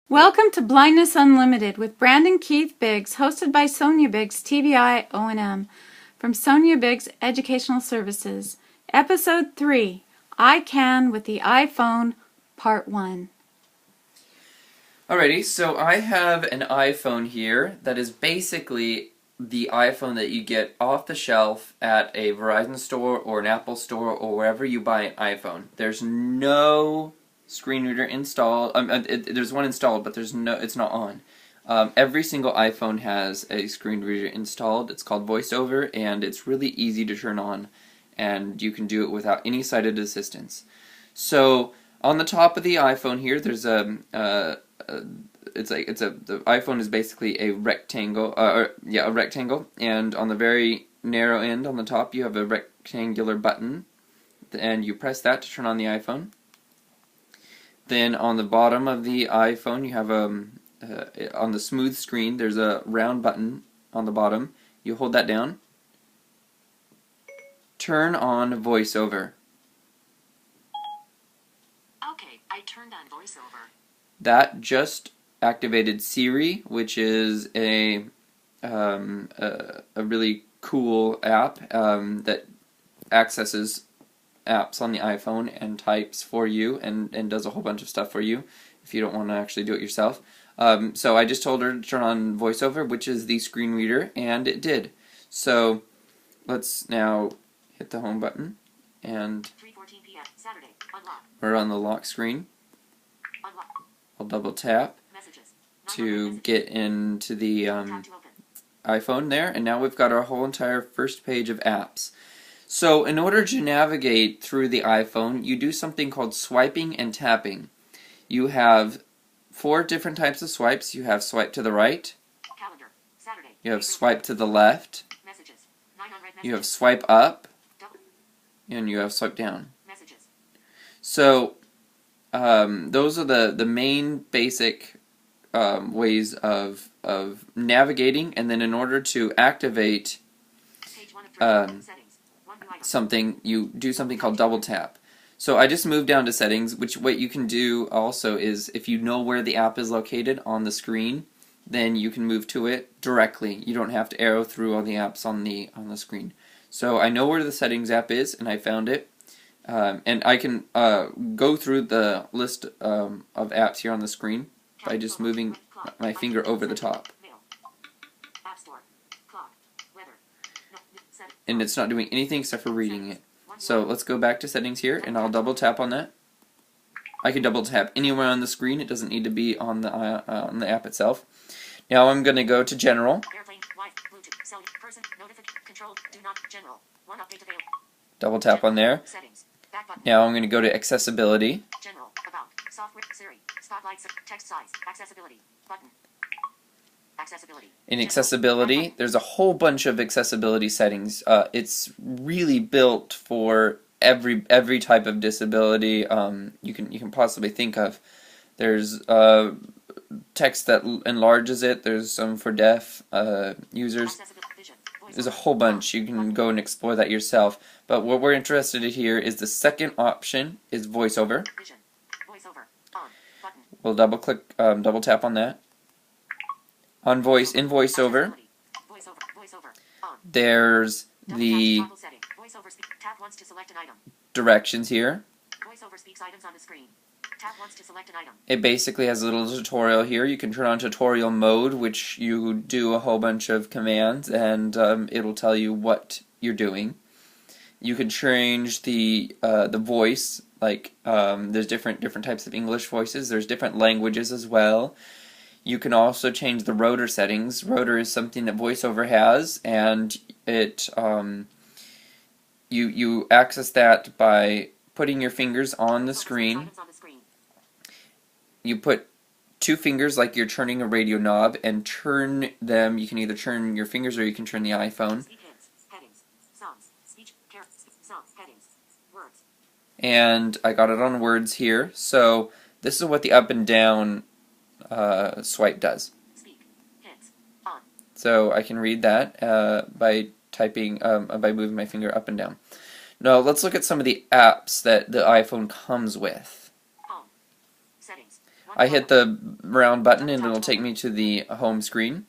Welcome to Blindness Unlimited with Brandon Keith Biggs, hosted by Sonja Biggs, TBI O&M, from Sonja Biggs Educational Services. Episode 3, iCan with the iPhone, Part 1. Alrighty, so I have an iPhone here that is basically the iPhone that you get off the shelf at a Verizon store or an Apple store or wherever you buy an iPhone. There's no screen reader installed. There's one installed, but it's not on. Every single iPhone has a screen reader installed. It's called VoiceOver, and it's really easy to turn on, and you can do it without any sighted assistance. So on the top of the iPhone here, there's the iPhone is basically a rectangle, a rectangle, and on the very narrow end on the top you have a rectangular button, and you press that to turn on the iPhone. Then on the bottom of the iPhone you have on the smooth screen there's a round button on the bottom. You hold that down. Turn on VoiceOver. Okay, I turned on VoiceOver. That just activated Siri, which is a really cool app that accesses apps on the iPhone and types for you and does a whole bunch of stuff for you if you don't want to actually do it yourself. So I just told her to turn on VoiceOver, which is the screen reader, and it did. So let's now hit the home button, and 3:14 p.m. Saturday. Unlock. we're on the lock screen. Unlock. I'll double tap Messages. to get into the Tap to open. iPhone there, and now we've got our whole entire first page of apps. So in order to navigate through the iPhone, you do something called swiping and tapping. You have 4 different types of swipes. You have swipe to the right, Calendar. Saturday. you have April swipe to the left, Messages. 9 unread messages. you have swipe up, Double. and you have swipe down. Messages. So those are the main basic ways of navigating, and then in order to activate Page 1 of 3. Settings. 1 new item. something, you do something called double tap. So I just moved down to settings, which what you can do also is if you know where the app is located on the screen, then you can move to it directly. You don't have to arrow through all the apps on the screen. So I know where the settings app is, and I found it. And I can go through the list of apps here on the screen by just moving my finger over the top. Mail. App Store. Clock. Weather. No, set. And it's not doing anything except for reading it. So let's go back to settings here, and I'll double tap on that. I can double tap anywhere on the screen. It doesn't need to be on the app itself. Now I'm going to go to General. Airplane. Wi-Fi. Bluetooth. Cell. Person. Notification. Control. Do not. General. 1 update available. Double tap on there. Settings. Back button. Now I'm going to go to Accessibility. General. About. Software. Siri. Spotlight. Text size. Accessibility. Button. Accessibility. In Accessibility, there's a whole bunch of accessibility settings. It's really built for every type of disability you can possibly think of. There's text that enlarges it. There's some for deaf users. Vision. There's a whole bunch. You can go and explore that yourself. But what we're interested in here is the second option is VoiceOver. Vision. VoiceOver. On. Button. We'll double tap on that. In VoiceOver, VoiceOver. On. there's Double the tap toggle setting. VoiceOver speak. Tap once to select an item. directions here. VoiceOver speaks items on the screen. Tap once to select an item. It basically has a little tutorial here. You can turn on tutorial mode, which you do a whole bunch of commands, and it'll tell you what you're doing. You can change the voice, like there's different types of English voices. There's different languages as well. You can also change the rotor settings. Rotor is something that VoiceOver has, and it you access that by putting your fingers on the screen. You put 2 fingers like you're turning a radio knob and turn them. You can either turn your fingers or you can turn the iPhone. Speak hits, headings, songs, speech, songs, headings, words. And I got it on words here. So this is what the up and down swipe does. Speak hits on. So I can read that by typing by moving my finger up and down. Now let's look at some of the apps that the iPhone comes with. Home. Settings. I hit the round button and it'll take me to the home screen.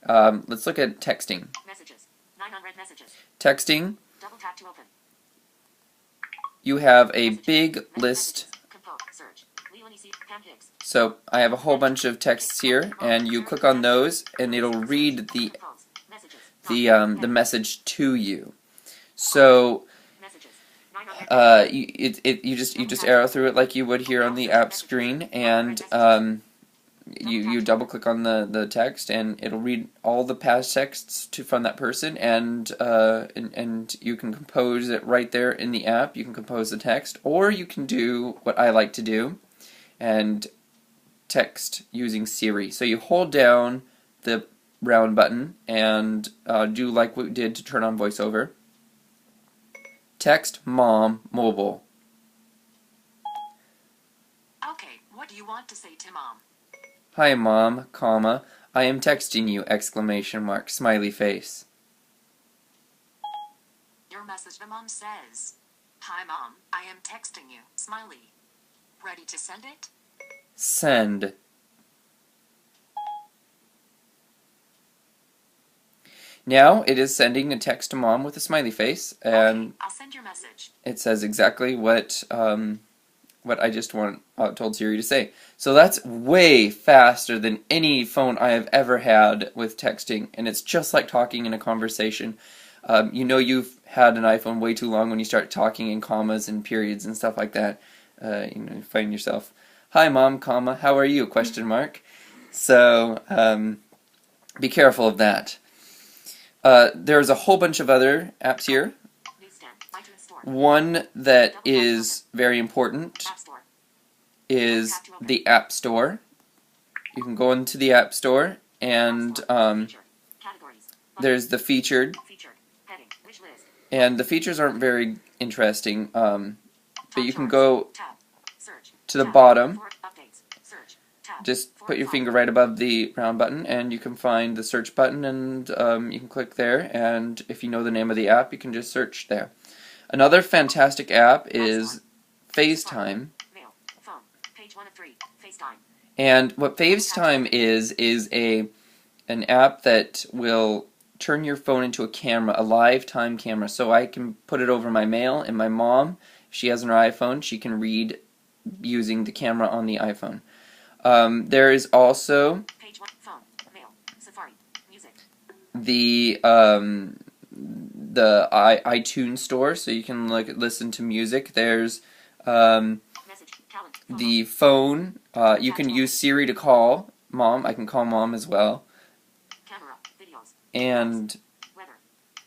Let's look at texting. Messages. 9 unread messages. Texting, Double tap to open. you have a big list. Compose. Search. Leland E.C. Pam Hicks. So I have a whole bunch of texts here, and you click on those, and it'll read the Compose. Messages. the message to you. So Messages. 9 unread you just arrow through it like you would here on the app screen, and you double click on the text, and it'll read all the past texts from that person, and you can compose it right there in the app. You can compose the text, or you can do what I like to do, and text using Siri. So you hold down the round button and do like we did to turn on voiceover. Text mom mobile. Okay, what do you want to say to mom? Hi mom, comma, I am texting you, exclamation mark, smiley face. Your message to mom says, "Hi mom, I am texting you, smiley. Ready to send it?" Send. Now it is sending a text to mom with a smiley face, and Okay, I'll send your message. it says exactly what I just told Siri to say. So that's way faster than any phone I have ever had with texting, and it's just like talking in a conversation. You know you've had an iPhone way too long when you start talking in commas and periods and stuff like that. You find yourself, hi mom, comma, how are you, question mark. So be careful of that. There's a whole bunch of other apps here. Newsstand. iTunes Store. One that is very important App Store. is the App Store. You can go into the App Store, and Feature. Categories. there's the featured, Featured. Heading. Wish list. and the features aren't very interesting, but you can Top go charts. Tab. Search. to the Tab. bottom, For updates. Search. Tab. just For put your files. finger right above the round button, and you can find the search button, and you can click there, and if you know the name of the app, you can just search there. Another fantastic app is FaceTime. Mail. Phone. Page 1 of 3. FaceTime. And what FaceTime is an app that will turn your phone into a camera, a live time camera. So I can put it over my mail, and my mom, if she has an iPhone, she can read using the camera on the iPhone. There is also Page 1. Phone. Mail. Safari. Music. the iTunes store, so you can listen to music. There's Message. Calendar. the phone. You can use Siri to call mom. I can call mom as well. Camera. Videos. And Weather.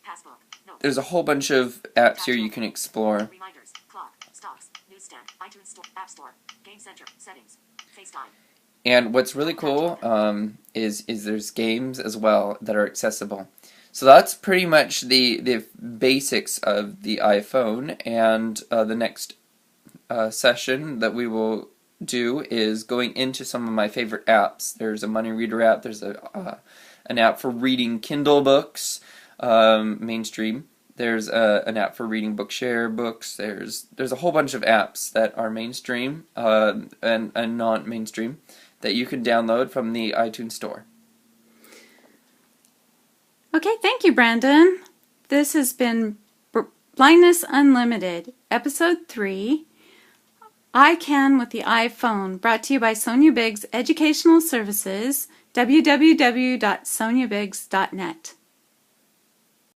Passbook. Notes. there's a whole bunch of apps here you can explore. Reminders. Clock. Stocks. Newsstand. iTunes Store. App Store. Game Center. Settings. FaceTime. And what's really cool is there's games as well that are accessible. So that's pretty much the basics of the iPhone, and the next session that we will do is going into some of my favorite apps. There's a money reader app, there's an app for reading Kindle books, mainstream. There's an app for reading Bookshare books. There's a whole bunch of apps that are mainstream and non-mainstream that you can download from the iTunes Store. Okay, thank you, Brandon. This has been Blindness Unlimited, Episode 3, iCan with the iPhone, brought to you by Sonja Biggs Educational Services, www.sonjabiggs.net.